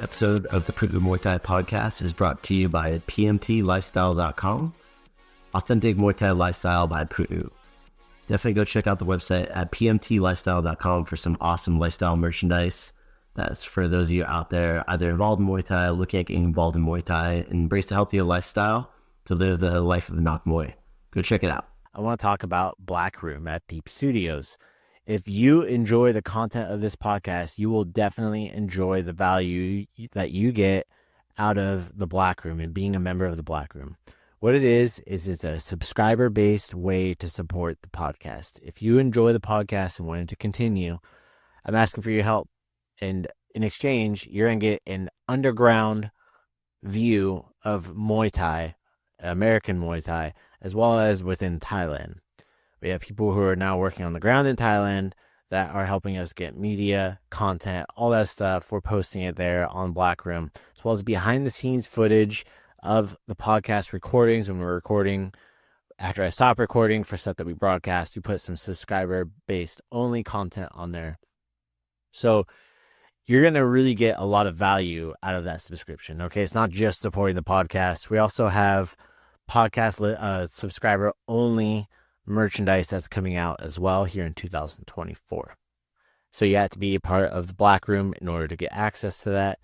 Episode of the Pu'u Muay Thai Podcast is brought to you by pmtlifestyle.com. Authentic Muay Thai lifestyle by Pu'u. Definitely go check out the website at pmtlifestyle.com for some awesome lifestyle merchandise. That's for those of you out there either involved in Muay Thai, looking at getting involved in Muay Thai, and embrace a healthier lifestyle to live the life of the Nok Muay. Go check it out. I want to talk about Black Room at Deep Studios. If you enjoy the content of this podcast, you will definitely enjoy the value that you get out of the Black Room and being a member of the Black Room. What it is it's a subscriber-based way to support the podcast. If you enjoy the podcast and want it to continue, I'm asking for your help. And in exchange, you're going to get an underground view of Muay Thai, American Muay Thai, as well as within Thailand. We have people who are now working on the ground in Thailand that are helping us get media, content, all that stuff. We're posting it there on Black Room, as well as behind-the-scenes footage of the podcast recordings when we're recording. After I stop recording for stuff that we broadcast, we put some subscriber-based only content on there. So you're going to really get a lot of value out of that subscription. Okay, it's not just supporting the podcast. We also have podcast subscriber only merchandise that's coming out as well here in 2024. So you have to be a part of the Black Room in order to get access to that.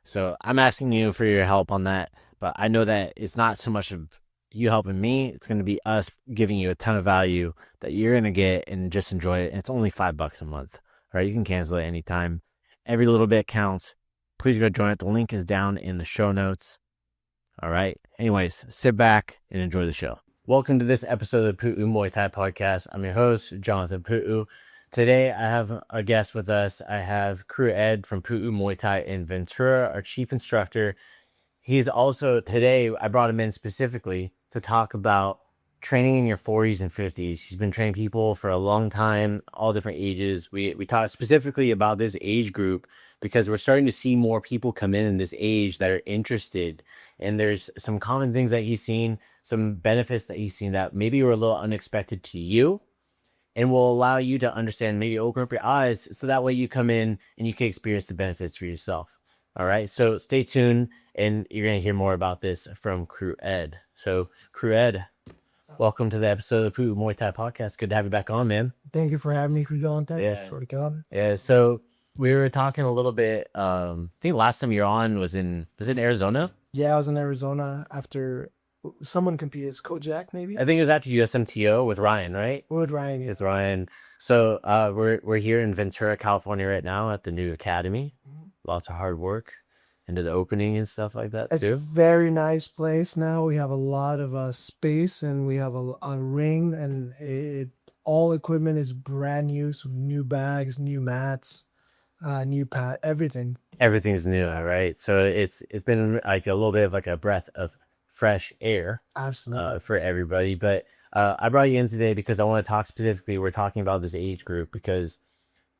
So I'm asking you for your help on that, but I know that it's not so much of you helping me. It's going to be us giving you a ton of value that you're going to get and just enjoy it. And it's only $5 a month. All right, you can cancel it anytime. Every little bit counts. Please go join it. The link is down in the show notes. All right. Anyways, sit back and enjoy the show. Welcome to this episode of the Pu'u Muay Thai Podcast. I'm your host, Jonathan Pu'u. Today, I have a guest with us. I have Kru Ed from Pu'u Muay Thai in Ventura, our chief instructor. He's also, today, I brought him in specifically to talk about training in your 40s and 50s. He's been training people for a long time, all different ages. We talked specifically about this age group because we're starting to see more people come in this age that are interested. And there's some common things that he's seen, some benefits that he's seen that maybe were a little unexpected to you and will allow you to understand, maybe open up your eyes so that way you come in and you can experience the benefits for yourself. All right, so stay tuned and you're going to hear more about this from Kru Ed. So Kru Ed, welcome to the episode of the Pu'u Muay Thai Podcast. Good to have you back on, man. Thank you for having me, Jonathan. Yeah. Sort of God. Yeah, so we were talking a little bit. I think last time you were on was in Arizona? Yeah, I was in Arizona after someone competed. It's Kojak, maybe? I think it was after USMTO with Ryan, right? With Ryan, yes. With Ryan. So we're here in Ventura, California right now at the new academy. Lots of hard work into the opening and stuff like that It's too. a very nice place now. We have a lot of space and we have a ring and all equipment is brand new. So new bags, new mats, new pad, everything. Everything's new, right? So it's been like a little bit of like a breath of fresh air. Absolutely. For everybody. But I brought you in today because I want to talk specifically. We're talking about this age group because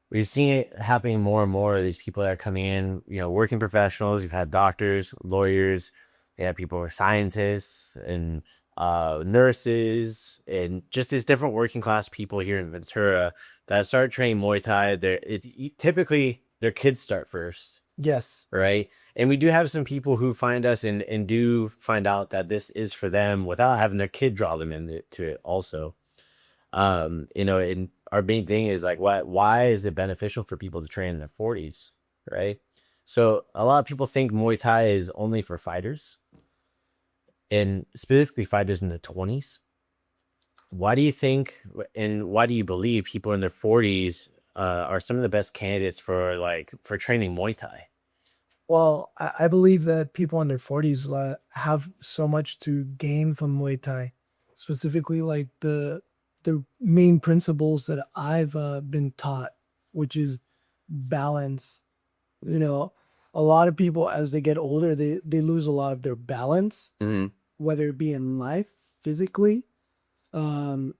we're seeing it happening more and more. These people that are coming in, working professionals. You've had doctors, lawyers. You have people who are scientists and nurses and just these different working class people here in Ventura that start training Muay Thai. Typically their kids start first. Yes. Right. And we do have some people who find us and do find out that this is for them without having their kid draw them into it also. And our main thing is like, why is it beneficial for people to train in their 40s? Right. So a lot of people think Muay Thai is only for fighters and specifically fighters in the 20s. Why do you think and why do you believe people in their 40s are some of the best candidates for training Muay Thai? Well, I believe that people in their 40s have so much to gain from Muay Thai, specifically like the main principles that I've been taught, which is balance. A lot of people as they get older, they lose a lot of their balance, whether it be in life, physically, or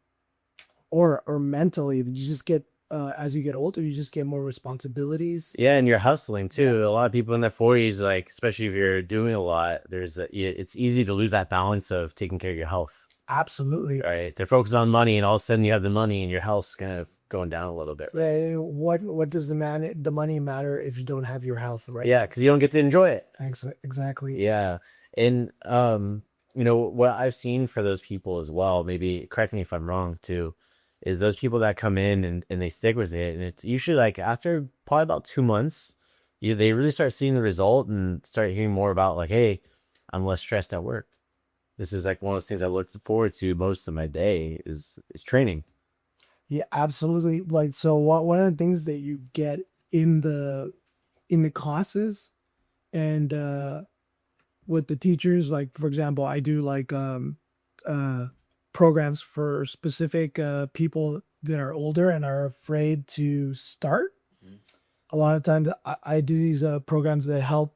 mentally. You just get as you get older, you just get more responsibilities. Yeah, and you're hustling too. Yeah. A lot of people in their 40s, like especially if you're doing a lot, it's easy to lose that balance of taking care of your health. Absolutely. Right. They're focused on money, and all of a sudden you have the money, and your health's kind of going down a little bit. What does the money matter if you don't have your health, right? Yeah, because you don't get to enjoy it. Exactly. Yeah. And what I've seen for those people as well, maybe correct me if I'm wrong too, is those people that come in and they stick with it, and it's usually like after probably about 2 months, they really start seeing the result and start hearing more about like, hey, I'm less stressed at work. This is like one of those things I look forward to most of my day is training. Yeah, absolutely. Like, so one of the things that you get in the classes and with the teachers, like for example, I do like programs for specific people that are older and are afraid to start. A lot of times I do these programs that help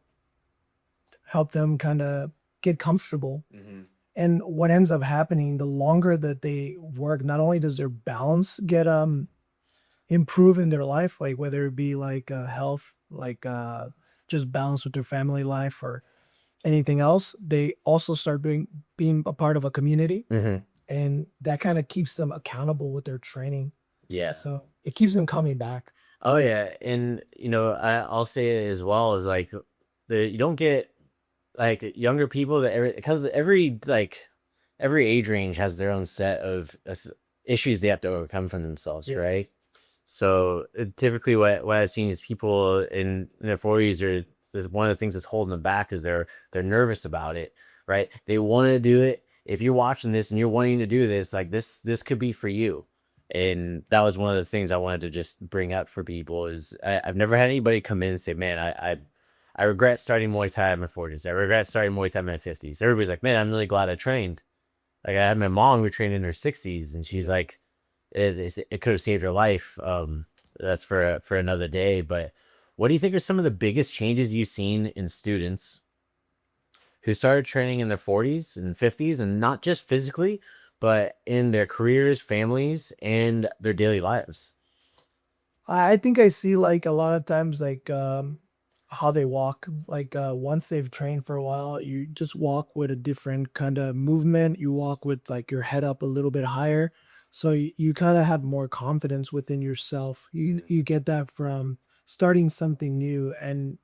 them kind of get comfortable. And what ends up happening, the longer that they work, not only does their balance get improve in their life, like whether it be like health, like just balance with their family life or anything else, they also start being a part of a community. And that kind of keeps them accountable with their training. Yeah. So it keeps them coming back. Oh yeah. And I'll say it as well as like you don't get like younger people because every age range has their own set of issues they have to overcome from themselves. Yes. Right. So typically what I've seen is people in their 40s are one of the things that's holding them back is they're nervous about it. Right. They want to do it. If you're watching this and you're wanting to do this, like this could be for you. And that was one of the things I wanted to just bring up for people is I've never had anybody come in and say, man, I regret starting Muay Thai in my 40s. I regret starting Muay Thai in my 50s. Everybody's like, man, I'm really glad I trained. Like I had my mom who trained in her 60s, and she's like, it could have saved her life. That's for another day. But what do you think are some of the biggest changes you've seen in students who started training in their 40s and 50s, and not just physically, but in their careers, families, and their daily lives? I think I see like a lot of times like how they walk. Like once they've trained for a while, you just walk with a different kind of movement. You walk with like your head up a little bit higher. So you kind of have more confidence within yourself. You get that from starting something new and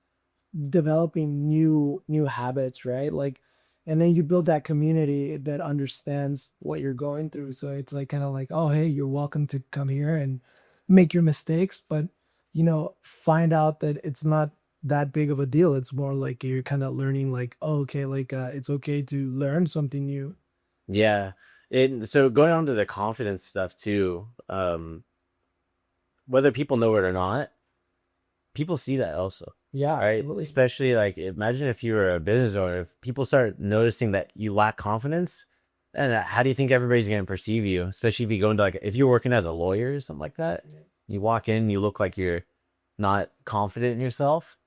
developing new habits, right? Like, and then you build that community that understands what you're going through. So it's like kind of like, oh, hey, you're welcome to come here and make your mistakes, but find out that it's not that big of a deal. It's more like you're kind of learning like, oh, okay, like it's okay to learn something new. Yeah. And so going on to the confidence stuff too, whether people know it or not, people see that also. Yeah, right. Absolutely. Especially like imagine if you were a business owner, if people start noticing that you lack confidence, and how do you think everybody's going to perceive you? Especially if you go into like, if you're working as a lawyer or something like that, you walk in, you look like you're not confident in yourself.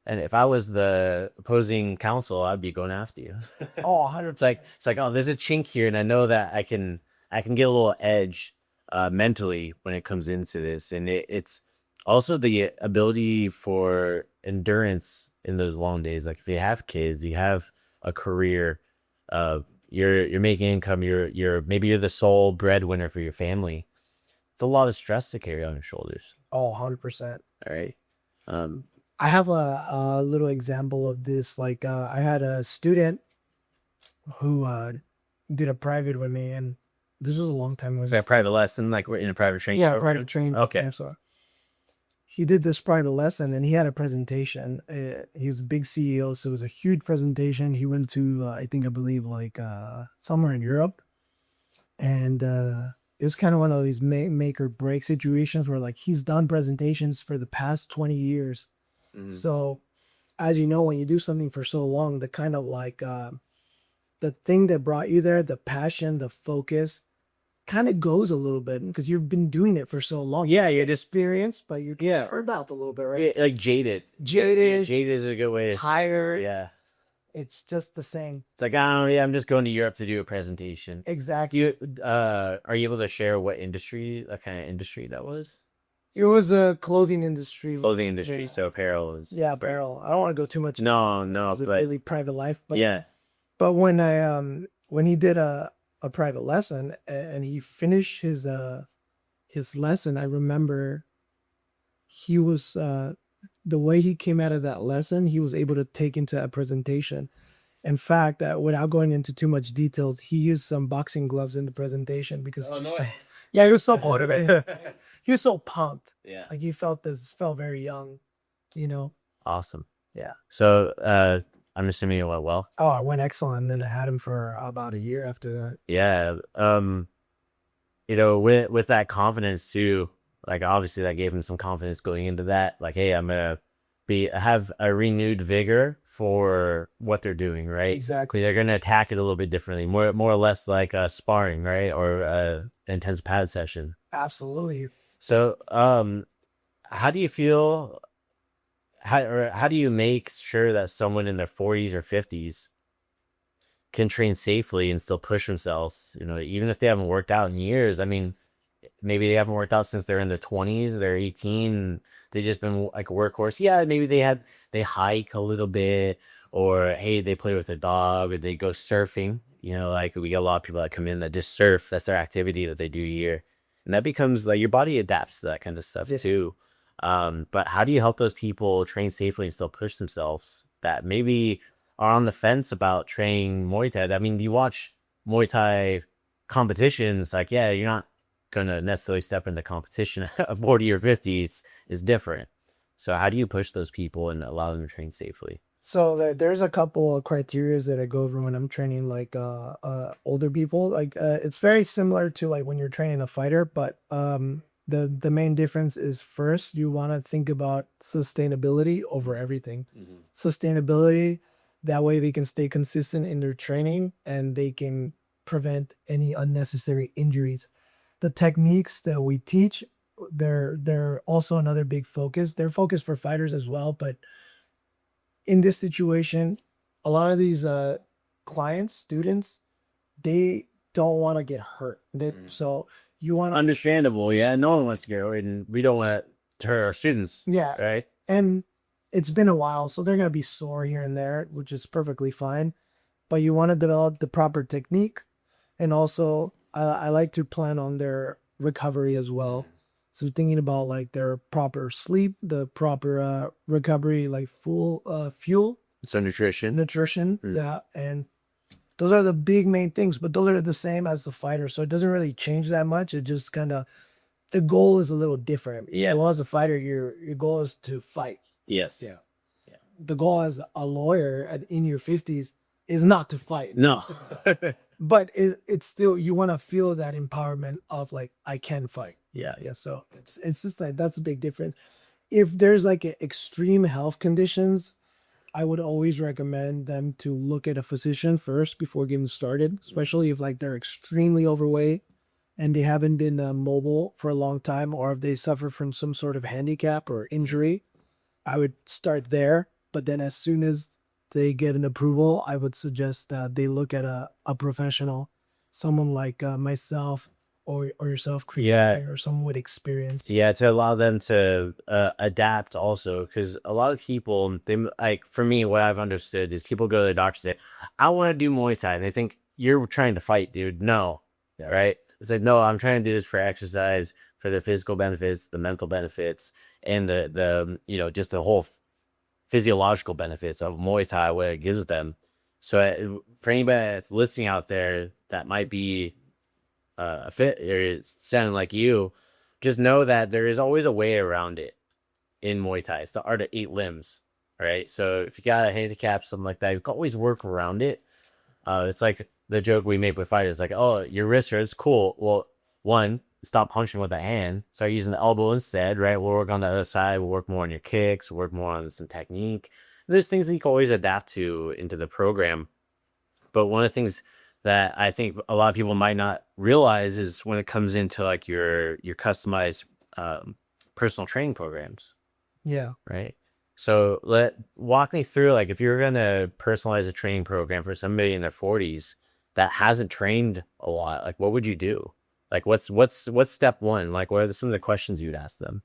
And if I was the opposing counsel, I'd be going after you. Oh, 100%. It's like, oh, there's a chink here, and I know that I can get a little edge mentally when it comes into this, and it's also the ability for endurance in those long days. Like if you have kids, you have a career, you're making income, maybe you're the sole breadwinner for your family. It's a lot of stress to carry on your shoulders. Oh, 100%. All right. I have a little example of this. Like I had a student who did a private with me, and this was a long time ago. A private lesson, like we're in a private training. Yeah, private training. Okay. So he did this private lesson, and he had a presentation. He was a big CEO, so it was a huge presentation. He went to I believe like somewhere in Europe, and it was kind of one of these make or break situations where like he's done presentations for the past 20 years. So as you know, when you do something for so long, the kind of like the thing that brought you there, the passion, the focus kind of goes a little bit because you've been doing it for so long. Yeah, you're just experienced, but you're burned out a little bit, right? Yeah, like jaded. Jaded is a good way. Tired. Yeah. It's just the same. It's like, I'm just going to Europe to do a presentation. Exactly. Are you able to share what kind of industry that was? It was a clothing industry. Clothing industry, yeah. So apparel is. Yeah, apparel. I don't want to go too much. No, it's a really private life. But yeah. But when when he did a private lesson and he finished his his lesson, I remember he was the way he came out of that lesson, he was able to take into a presentation. In fact, without going into too much details, he used some boxing gloves in the presentation because yeah, he was so motivated. He was so pumped. Yeah. Like he felt very young, you know. Awesome. Yeah. So I'm assuming it went well. Oh, I went excellent. And then I had him for about a year after that. Yeah. You know, with that confidence too, like obviously that gave him some confidence going into that. Like, hey, I'm gonna have a renewed vigor for what they're doing, right? Exactly. They're gonna attack it a little bit differently, more or less like sparring, right, or an intense pad session. Absolutely. So, how do you feel? How do you make sure that someone in their 40s or 50s can train safely and still push themselves? You know, even if they haven't worked out in years. I mean, maybe they haven't worked out since they're in their 20s, they're 18, they just been like a workhorse. Yeah, maybe they hike a little bit, or hey, they play with their dog, or they go surfing. You know, like we get a lot of people that come in that just surf. That's their activity that they do here. And that becomes like your body adapts to that kind of stuff too. But how do you help those people train safely and still push themselves that maybe are on the fence about training Muay Thai? I mean, you watch Muay Thai competitions, like, yeah, you're not gonna necessarily step into competition at 40 or 50. It's different. So how do you push those people and allow them to train safely? So there's a couple of criteria that I go over when I'm training like older people. Like it's very similar to like when you're training a fighter, but the main difference is first you want to think about sustainability over everything. Sustainability, that way they can stay consistent in their training and they can prevent any unnecessary injuries. The techniques that we teach, they're also another big focus. They're focused for fighters as well, but in this situation, a lot of these clients, students, they don't want to get hurt. So you want to... Understandable, yeah. No one wants to get hurt, and we don't want to hurt our students. Yeah, right. And it's been a while, so they're gonna be sore here and there, which is perfectly fine. But you want to develop the proper technique, and also I like to plan on their recovery as well. So thinking about like their proper sleep, the proper recovery, like full fuel. So nutrition. Yeah. And those are the big main things, but those are the same as the fighter. So it doesn't really change that much. It just kind of, the goal is a little different. Yeah. Well, as a fighter, your goal is to fight. Yes. Yeah. The goal as a lawyer in your 50s is not to fight. No. But it's still, you want to feel that empowerment of like, I can fight. Yeah. So it's just like, that's a big difference. If there's like extreme health conditions, I would always recommend them to look at a physician first before getting started, especially if like they're extremely overweight and they haven't been mobile for a long time, or if they suffer from some sort of handicap or injury. I would start there. But then as soon as they get an approval, I would suggest that they look at a professional, someone like myself or yourself, or someone with experience. Yeah, to allow them to adapt also, because a lot of people, they like, for me, what I've understood is people go to the doctor and say, I want to do Muay Thai, and they think you're trying to fight, dude. No, right? It's like, no, I'm trying to do this for exercise, for the physical benefits, the mental benefits, and the you know, just the whole physiological benefits of Muay Thai, what it gives them. So for anybody that's listening out there that might be fit or it's sounding like you, just know that there is always a way around it in Muay Thai. It's the art of 8 limbs, right? So if you got a handicap, something like that, you can always work around it. It's like the joke we make with fighters, like, oh, your wrist hurts, cool. Well, one, stop punching with the hand, start using the elbow instead, right? We'll work on the other side, we'll work more on your kicks, we'll work more on some technique. There's things that you can always adapt to into the program. But one of the things that I think a lot of people might not realize is when it comes into like your customized personal training programs. Yeah. Right. So walk me through, like, if you're gonna personalize a training program for somebody in their 40s that hasn't trained a lot, like, what would you do? Like, what's step one? Like, what are some of the questions you'd ask them?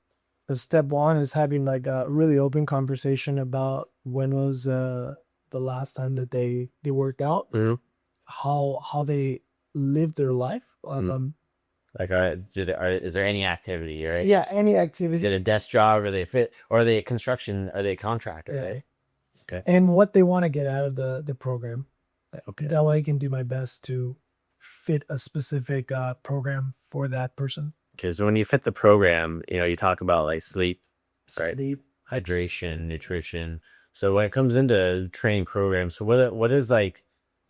The step one is having like a really open conversation about when was the last time that they worked out, how they lived their life. Like, is there any activity, right? Yeah, any Is activity. it a desk job, or they fit, or are they a construction? Are they a contractor? Yeah. Right? Okay. And what they want to get out of the program. Okay. That way I can do my best to fit a specific program for that person. Because when you fit the program, you talk about like sleep, right? Sleep. Hydration, nutrition. So when it comes into training programs, so what is like,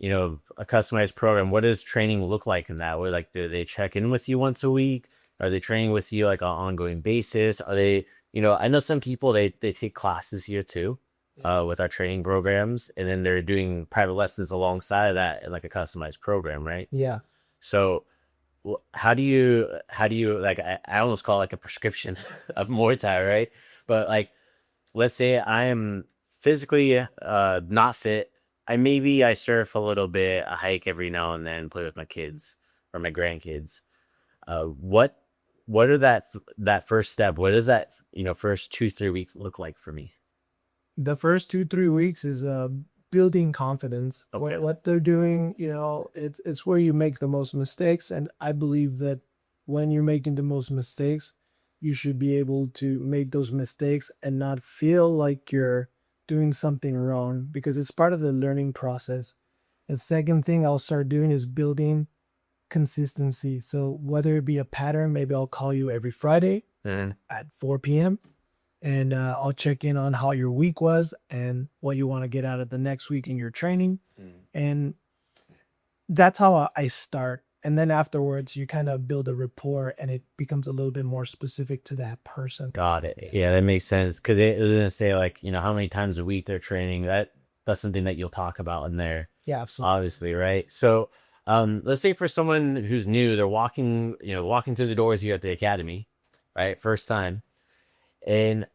a customized program? What does training look like in that? What, like, do they check in with you once a week? Are they training with you like on an ongoing basis? Are they, I know some people they take classes here too, with our training programs, and then they're doing private lessons alongside of that in like a customized program, right? Yeah. So how do you like, I almost call it like a prescription of Muay Thai, right? But like, let's say I am physically not fit. I surf a little bit, I hike every now and then, play with my kids or my grandkids. What are that first step? What does that first 2-3 weeks look like for me? The first 2-3 weeks is building confidence. Okay. What they're doing, it's where you make the most mistakes. And I believe that when you're making the most mistakes, you should be able to make those mistakes and not feel like you're doing something wrong, because it's part of the learning process. The second thing I'll start doing is building consistency. So whether it be a pattern, maybe I'll call you every Friday at 4 p.m. and I'll check in on how your week was and what you want to get out of the next week in your training. And that's how I start. And then afterwards, you kind of build a rapport and it becomes a little bit more specific to that person. Got it. Yeah, that makes sense. Because it was gonna say like, how many times a week they're training. That's something that you'll talk about in there. Yeah, absolutely. Obviously, right? So, let's say for someone who's new, they're walking through the doors here at the academy, right? First time. And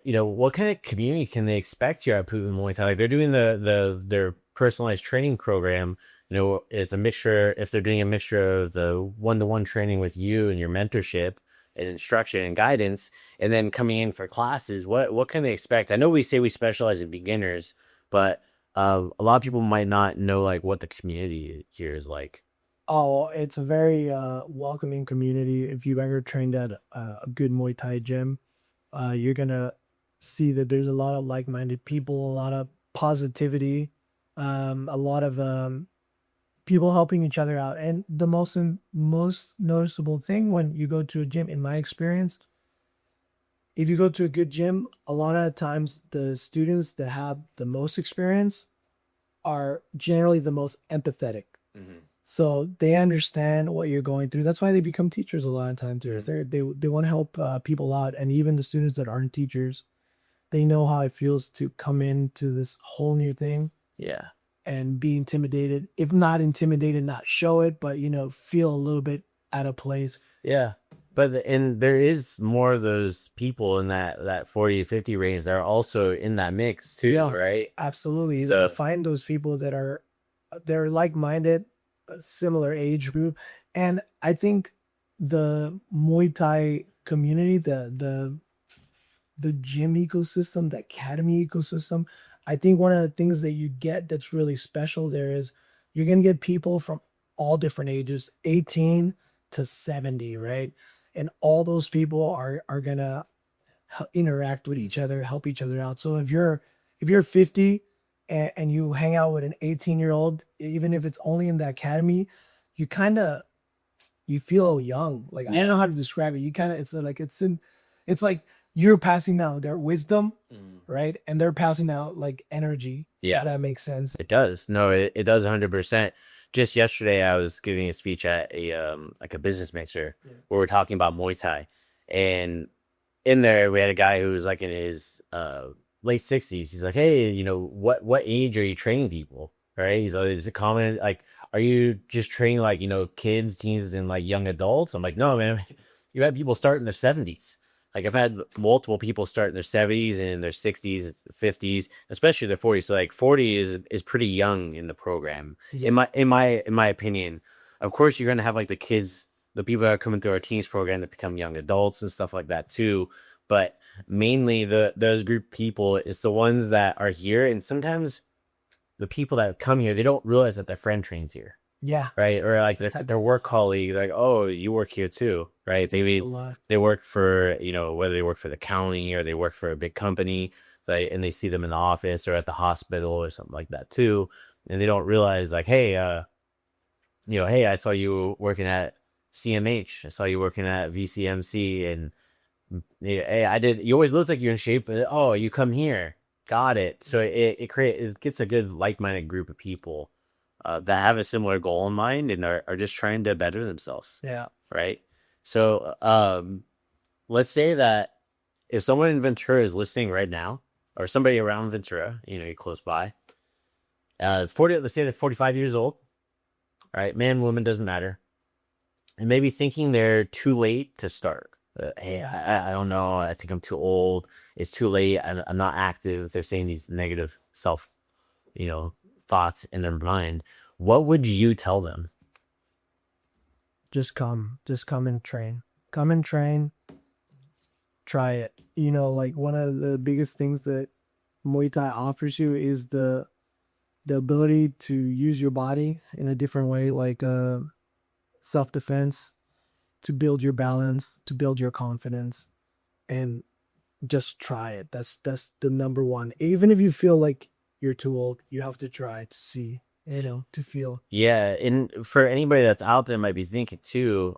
what kind of community can they expect here at Pu'u Muay Thai? Like, they're doing their personalized training program. It's a mixture. If they're doing a mixture of the one-to-one training with you and your mentorship and instruction and guidance, and then coming in for classes, what can they expect? I know we say we specialize in beginners, but a lot of people might not know like what the community here is like. Oh, it's a very welcoming community. If you've ever trained at a good Muay Thai gym, you're going to see that there's a lot of like-minded people, a lot of positivity, a lot of people helping each other out. And the most noticeable thing when you go to a gym, in my experience, if you go to a good gym, a lot of times the students that have the most experience are generally the most empathetic. So they understand what you're going through. That's why they become teachers a lot of times. They want to help people out. And even the students that aren't teachers, they know how it feels to come into this whole new thing. Yeah. And be intimidated. If not intimidated, not show it, but feel a little bit out of place. Yeah. And there is more of those people in that 40 to 50 range that are also in that mix too, right? Absolutely. So find those people they're like-minded, a similar age group. And I think the Muay Thai community, the gym ecosystem, the academy ecosystem, I think one of the things that you get that's really special there is you're going to get people from all different ages, 18 to 70, right? And all those people are going to interact with each other, help each other out. So if you're 50 and you hang out with an 18-year-old, even if it's only in the academy, you feel young. Like, I don't know how to describe it. It's like you're passing down their wisdom, right? And they're passing out like energy. Yeah. If that makes sense. It does. No, it does 100%. Just yesterday, I was giving a speech at a business mixer where we're talking about Muay Thai, and in there we had a guy who was like in his late 60s. He's like, "Hey, what age are you training people?" Right? He's like, "Is it common? Like, are you just training like kids, teens, and like young adults?" I'm like, "No, man. You had people start in their 70s." Like, I've had multiple people start in their 70s and their 60s, 50s, especially their 40s. So like 40 is pretty young in the program, in my opinion. Of course, you're gonna have like the kids, the people that are coming through our teens program that become young adults and stuff like that too. But mainly those group of people, it's the ones that are here, and sometimes the people that come here, they don't realize that their friend trains here. Yeah. right? Or like their work colleague, like, oh, you work here too, right? They work for, whether they work for the county or they work for a big company, and they see them in the office or at the hospital or something like that too, and they don't realize like, hey, hey, I saw you working at CMH, I saw you working at VCMC, and hey, you always look like you're in shape, but oh, you come here, got it. So it gets a good like-minded group of people that have a similar goal in mind and are just trying to better themselves. Yeah. Right. So let's say that if someone in Ventura is listening right now, or somebody around Ventura, you're close by, let's say they're 45 years old, right? Man, woman, doesn't matter. And maybe thinking they're too late to start. Hey, I don't know. I think I'm too old. It's too late. I'm not active. They're saying these negative self, thoughts in their mind. What would you tell them? Just come and train. Come and train. Try it. Like one of the biggest things that Muay Thai offers you is the ability to use your body in a different way, like self-defense, to build your balance, to build your confidence, and just try it. That's the number one. Even if you feel like you're too old, you have to try to see, to feel. Yeah, and for anybody that's out there might be thinking too,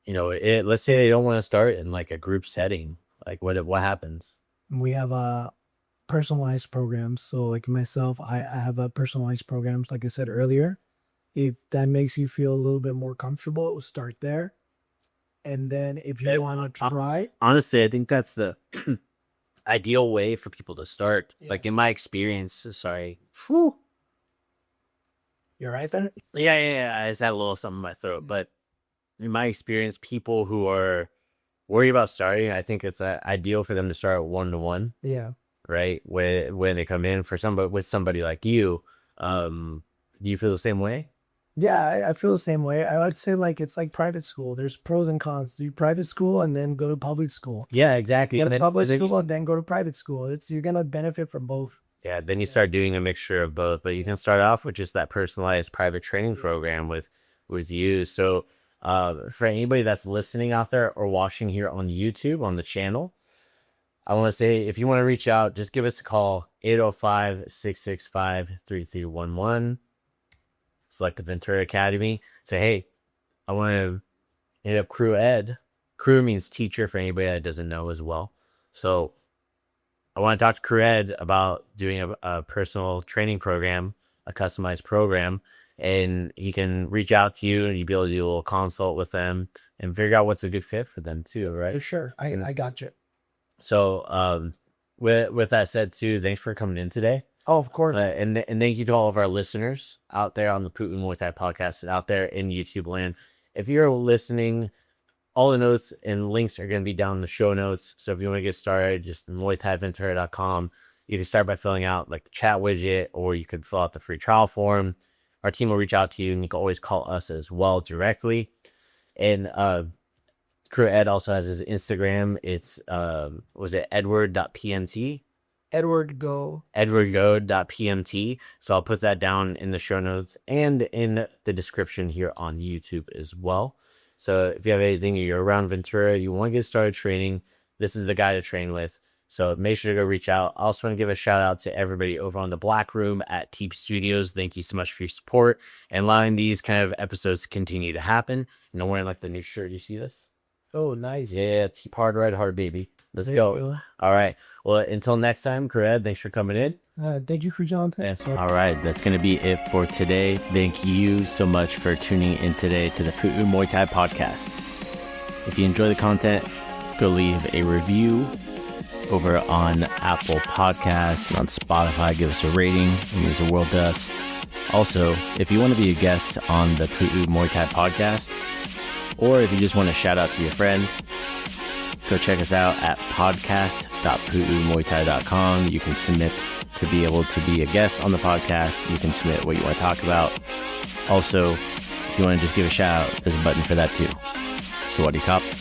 let's say they don't want to start in like a group setting. Like what happens? We have personalized programs. So like myself, I have a personalized programs, like I said earlier. If that makes you feel a little bit more comfortable, we'll start there. And then if you want to try... Honestly, I think that's the ideal way for people to start. Yeah. Like in my experience, sorry. Whew. You're right there? Yeah. I just had a little something in my throat. But in my experience, people who are worried about starting, I think it's ideal for them to start 1-to-1. Yeah. Right? When they come in with somebody like you, do you feel the same way? Yeah, I feel the same way. I would say like it's like private school. There's pros and cons. Do private school and then go to public school. Yeah, exactly. Go to public school and then go to private school. You're gonna benefit from both. Yeah, then you start doing a mixture of both. But you can start off with just that personalized private training program with you. So for anybody that's listening out there or watching here on YouTube on the channel, I want to say if you want to reach out, just give us a call, 805-665-3311. Select the Ventura Academy. Say, hey, I want to hit up Kru Ed. Kru means teacher for anybody that doesn't know as well. So I want to talk to Kru Ed about doing a personal training program, a customized program, and he can reach out to you and you'll be able to do a little consult with them and figure out what's a good fit for them too, right? For sure. I got you. So with that said too, thanks for coming in today. Oh, of course. And thank you to all of our listeners out there on the Pu'u Muay Thai Podcast and out there in YouTube land. If you're listening, all the notes and links are going to be down in the show notes. So if you want to get started, just muaythaiventura.com. You can start by filling out like the chat widget, or you could fill out the free trial form. Our team will reach out to you, and you can always call us as well directly. And Kru Ed also has his Instagram. It's edward.pmt? edwardgo.pmt. So I'll put that down in the show notes and in the description here on YouTube as well. So if you have anything, you're around Ventura, you want to get started training, this is the guy to train with. So make sure to go reach out. I also want to give a shout out to everybody over on the Black Room at Teep Studios. Thank you so much for your support and allowing these kind of episodes to continue to happen. And I'm wearing like the new shirt. You see this? Oh, nice. Yeah, Teep Hard Ride Hard, baby. Let's go. All right. Well, until next time, Kru Ed, thanks for coming in. Thank you, Jonathan. All right. That's going to be it for today. Thank you so much for tuning in today to the Pu'u Muay Thai Podcast. If you enjoy the content, go leave a review over on Apple Podcasts and on Spotify. Give us a rating. It means the world to us. Also, if you want to be a guest on the Pu'u Muay Thai Podcast, or if you just want to shout out to your friend, go check us out at podcast.pu'umuaythai.com. You can submit to be able to be a guest on the podcast. You can submit what you want to talk about. Also, if you want to just give a shout out, there's a button for that too. Sawadee Kop.